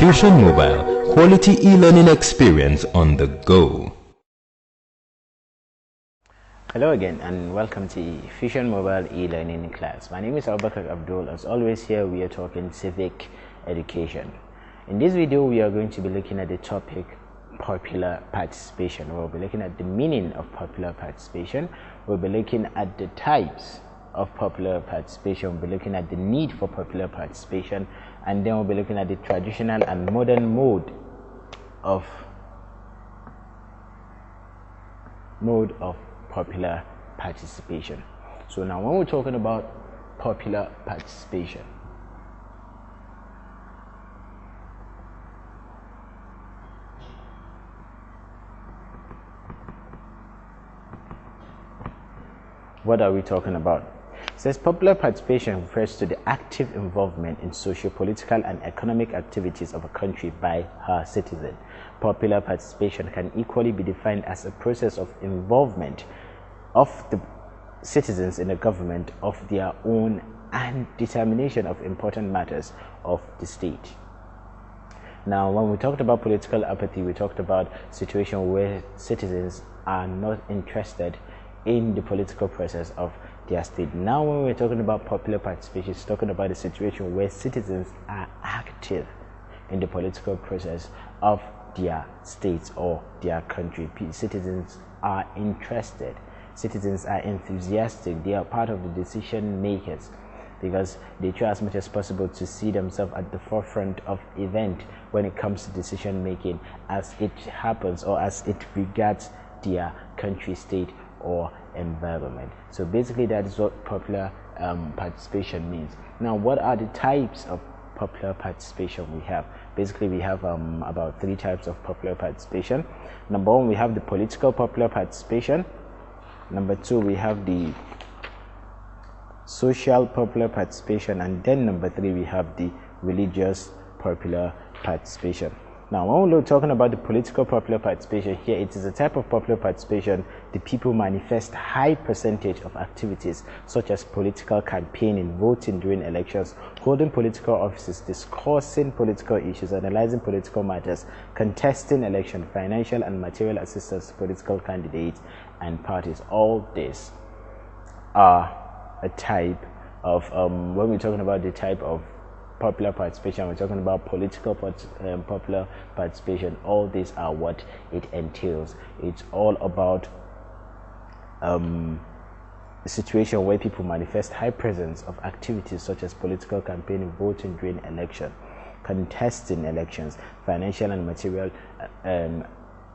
Fusion Mobile, quality e-learning experience on the go. Hello again and welcome to Fusion Mobile e-learning class. My name is Abubakar Abdul. As always, here we are talking civic education. In this video, we are going to be looking at the topic popular participation. We'll be looking at the meaning of popular participation. We'll be looking at the types of popular participation. We'll be looking at the need for popular participation, and then we'll be looking at the traditional and modern mode of popular participation. So now when we're talking about popular participation, what are we talking about? It says popular participation refers to the active involvement in socio-political and economic activities of a country by her citizens. Popular participation can equally be defined as a process of involvement of the citizens in the government of their own and determination of important matters of the state. Now, when we talked about political apathy, we talked about situation where citizens are not interested in the political process of their state. Now, when we're talking about popular participation, it's talking about a situation where citizens are active in the political process of their states or their country. Citizens are interested. Citizens are enthusiastic. They are part of the decision makers because they try as much as possible to see themselves at the forefront of event when it comes to decision making as it happens or as it regards their country, state, or environment. So basically that is what popular participation means. Now, what are the types of popular participation we have? Basically we have about 3 types of popular participation. Number 1, we have the political popular participation. Number 2, we have the social popular participation, and then number 3, we have the religious popular participation. Now, when we're talking about the political popular participation here, it is a type of popular participation the people manifest high percentage of activities such as political campaigning, voting during elections, holding political offices, discussing political issues, analyzing political matters, contesting election, financial and material assistance to political candidates and parties. All these are a type of, when we're talking about the type of popular participation, we're talking about political popular participation. All these are what it entails. It's all about a situation where people manifest high presence of activities such as political campaigning, voting during election, contesting elections, financial and material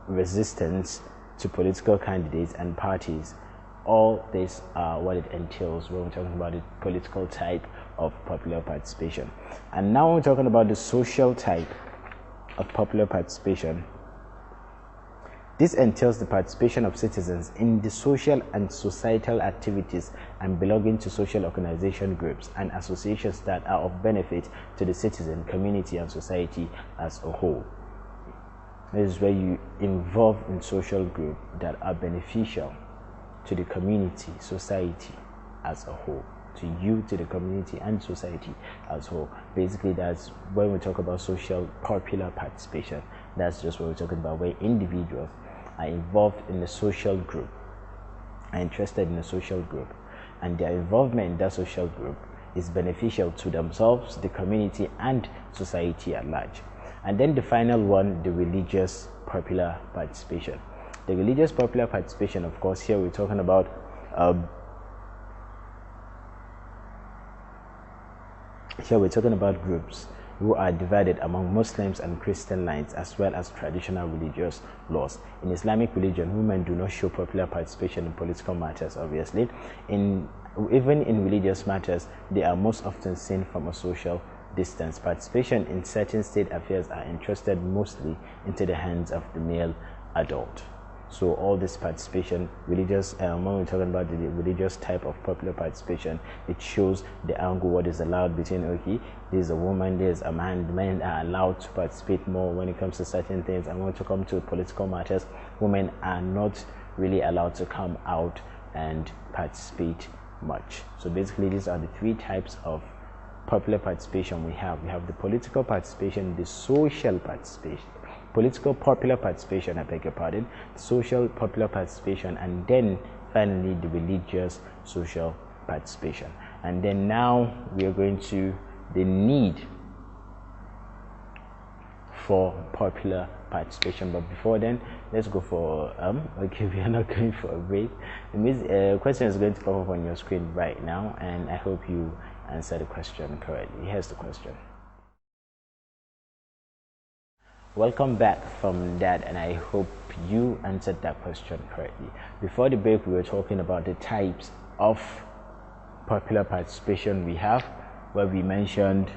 resistance to political candidates and parties. All these are what it entails when we're talking about the political type of popular participation. And now we're talking about the social type of popular participation. This entails the participation of citizens in the social and societal activities and belonging to social organization groups and associations that are of benefit to the citizen, community, and society as a whole. This is where you involve in social groups that are beneficial to the community, society as a whole, to you, to the community and society as a whole. Basically, that's when we talk about social popular participation. That's just what we're talking about, where individuals are involved in a social group, are interested in a social group, and their involvement in that social group is beneficial to themselves, the community, and society at large. And then the final one, the religious popular participation. The religious popular participation, of course, here we're talking about groups who are divided among Muslims and Christian lines, as well as traditional religious laws. In Islamic religion, women do not show popular participation in political matters, obviously. Even in religious matters, they are most often seen from a social distance. Participation in certain state affairs are entrusted mostly into the hands of the male adult. So all this participation, religious, when we're talking about the religious type of popular participation, it shows the angle what is allowed between, okay, there's a woman, there's a man. The men are allowed to participate more when it comes to certain things, and when we come to political matters, women are not really allowed to come out and participate much. So basically these are the 3 types of popular participation we have the political participation, the social participation, political popular participation, I beg your pardon, social popular participation, and then finally the religious social participation. And then now we are going to the need for popular participation. But before then, let's go for okay, we are not going for a break. The question is going to pop up on your screen right now, and I hope you answer the question correctly. Here's the question. Welcome back from that, and I hope you answered that question correctly. Before the break, we were talking about the types of popular participation we have, where we mentioned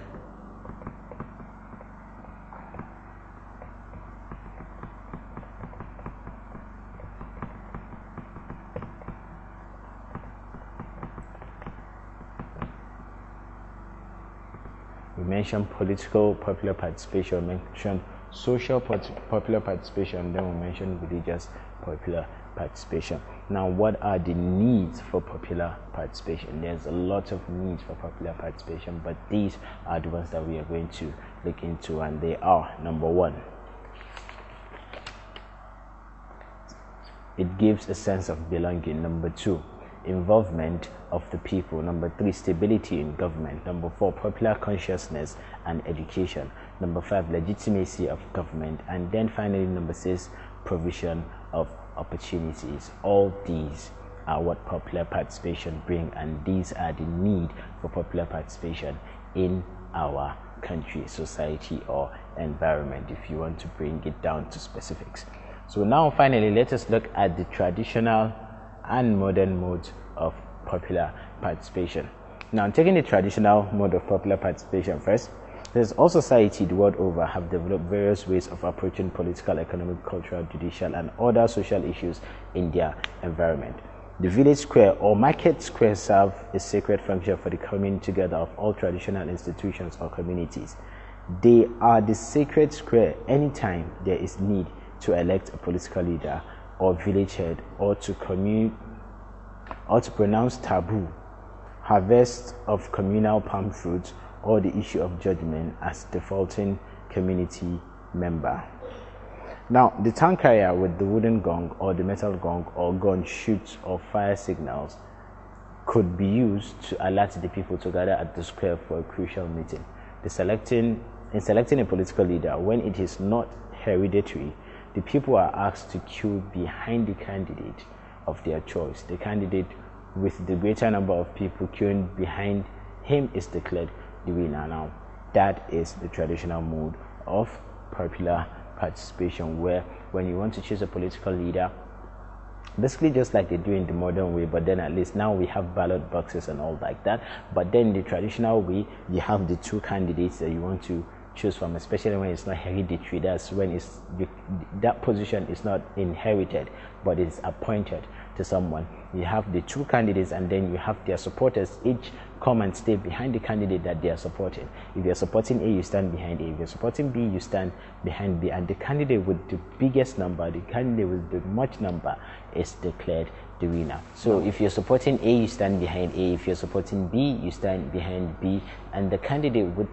political popular participation, mentioned social popular participation, then we mentioned religious popular participation. Now, what are the needs for popular participation? There's a lot of needs for popular participation, but these are the ones that we are going to look into, and they are: number one, it gives a sense of belonging. Number two, involvement of the people. Number three, stability in government. Number four, popular consciousness and education. Number five, legitimacy of government. And then finally, number six, provision of opportunities. All these are what popular participation bring, and these are the need for popular participation in our country, society, or environment, if you want to bring it down to specifics. So now finally, let us look at the traditional and modern modes of popular participation. Now, taking the traditional mode of popular participation first, there's all society the world over have developed various ways of approaching political, economic, cultural, judicial, and other social issues in their environment. The village square or market square serve a sacred function for the coming together of all traditional institutions or communities. They are the sacred square anytime there is need to elect a political leader or village head, or to pronounce taboo, harvest of communal palm fruits, or the issue of judgment as defaulting community member. Now, the town crier with the wooden gong or the metal gong or gun shoots or fire signals could be used to alert the people to gather at the square for a crucial meeting. In selecting a political leader, when it is not hereditary, the people are asked to queue behind the candidate of their choice. The candidate with the greater number of people queuing behind him is declared the winner. Now, that is the traditional mode of popular participation, where when you want to choose a political leader, basically just like they do in the modern way, but then at least now we have ballot boxes and all like that. But then the traditional way, you have the two candidates that you want to choose from, especially when it's not hereditary. That's when that position is not inherited, but it's appointed to someone. You have the two candidates, and then you have their supporters each come and stay behind the candidate that they are supporting. If you're supporting A, you stand behind A. If you're supporting B, you stand behind B. And the candidate with the biggest number, the candidate with the much number, is declared the winner. So if you're supporting A, you stand behind A. If you're supporting B, you stand behind B. And the candidate with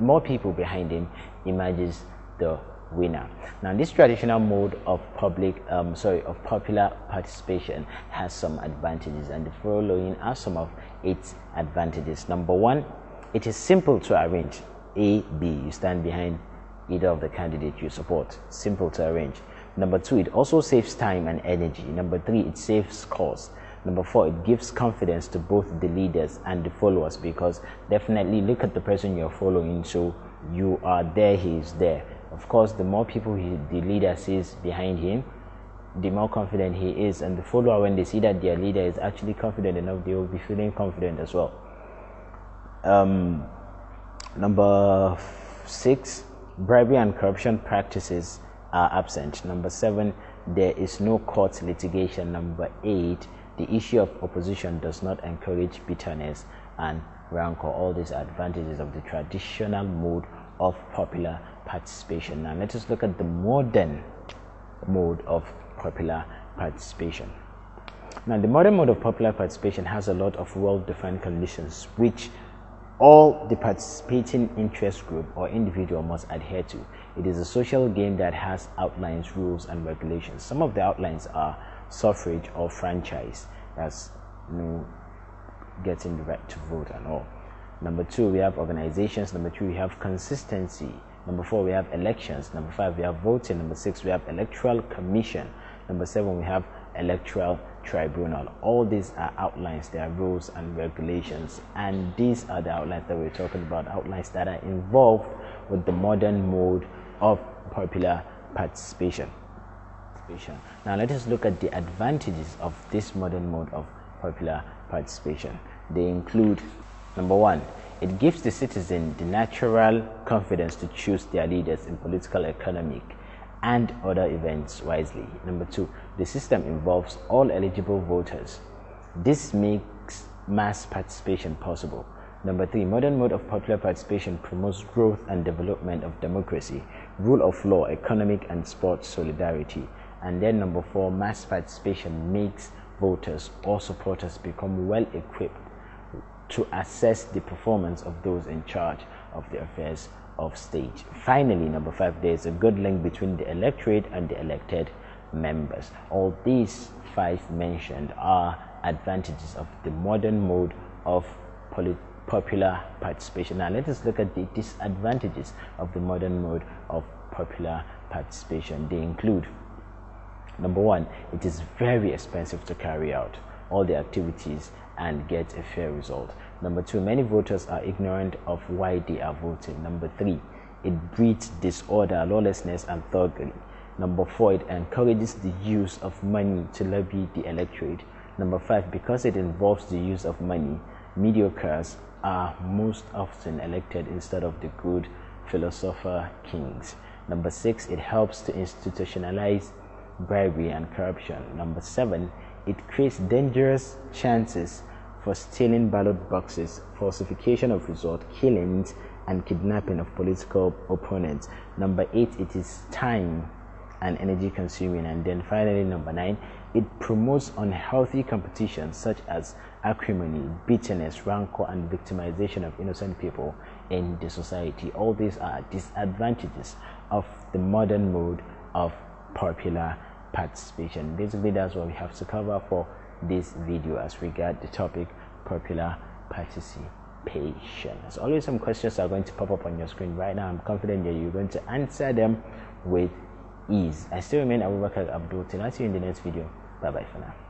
more people behind him emerges the winner. Now, this traditional mode of popular participation has some advantages, and the following are some of its advantages. Number one, it is simple to arrange. A, B, you stand behind either of the candidates you support. Simple to arrange. Number two, it also saves time and energy. Number three, it saves cost. Number four, it gives confidence to both the leaders and the followers, because definitely look at the person you're following. So you are there, he is there. Of course, the more people the leader sees behind him, the more confident he is. And the follower, when they see that their leader is actually confident enough, they will be feeling confident as well. Number six, bribery and corruption practices are absent. Number seven, there is no court litigation. Number eight, the issue of opposition does not encourage bitterness and rancor. All these are advantages of the traditional mode of popular participation. Now let us look at the modern mode of popular participation. Now, the modern mode of popular participation has a lot of well-defined conditions which all the participating interest group or individual must adhere to. It is a social game that has outlines, rules, and regulations. Some of the outlines are suffrage or franchise, that's getting the right to vote and all. Number 2, we have organizations. Number 3, we have consistency. Number 4, we have elections. Number 5, we have voting. Number 6, we have electoral commission. Number 7, we have electoral tribunal. All these are outlines, they are rules and regulations, and these are the outlines that we're talking about, outlines that are involved with the modern mode of popular participation. Now let us look at the advantages of this modern mode of popular participation. They include: number 1, it gives the citizen the natural confidence to choose their leaders in political, economic, and other events wisely. Number 2, the system involves all eligible voters. This makes mass participation possible. Number 3, modern mode of popular participation promotes growth and development of democracy, rule of law, economic and sports solidarity. And then number 4, mass participation makes voters or supporters become well equipped to assess the performance of those in charge of the affairs of state. Finally, number 5, there is a good link between the electorate and the elected members. All these 5 mentioned are advantages of the modern mode of popular participation. Now let us look at the disadvantages of the modern mode of popular participation. They include: number 1, it is very expensive to carry out all the activities and get a fair result. Number 2, many voters are ignorant of why they are voting. Number 3, it breeds disorder, lawlessness, and thuggery. Number 4, it encourages the use of money to lobby the electorate. Number 5, because it involves the use of money, mediocres are most often elected instead of the good philosopher kings. Number 6, it helps to institutionalize bribery and corruption. Number 7, it creates dangerous chances for stealing ballot boxes, falsification of result, killings, and kidnapping of political opponents. Number 8, it is time and energy consuming. And then finally, number 9, it promotes unhealthy competition such as acrimony, bitterness, rancor, and victimization of innocent people in the society. All these are disadvantages of the modern mode of popular participation. Basically, that's what we have to cover for this video as regard the topic popular participation. As always, some questions are going to pop up on your screen right now. I'm confident that you're going to answer them with ease. I still remain Abubakar Abdul. Till I see you in the next video. Bye bye for now.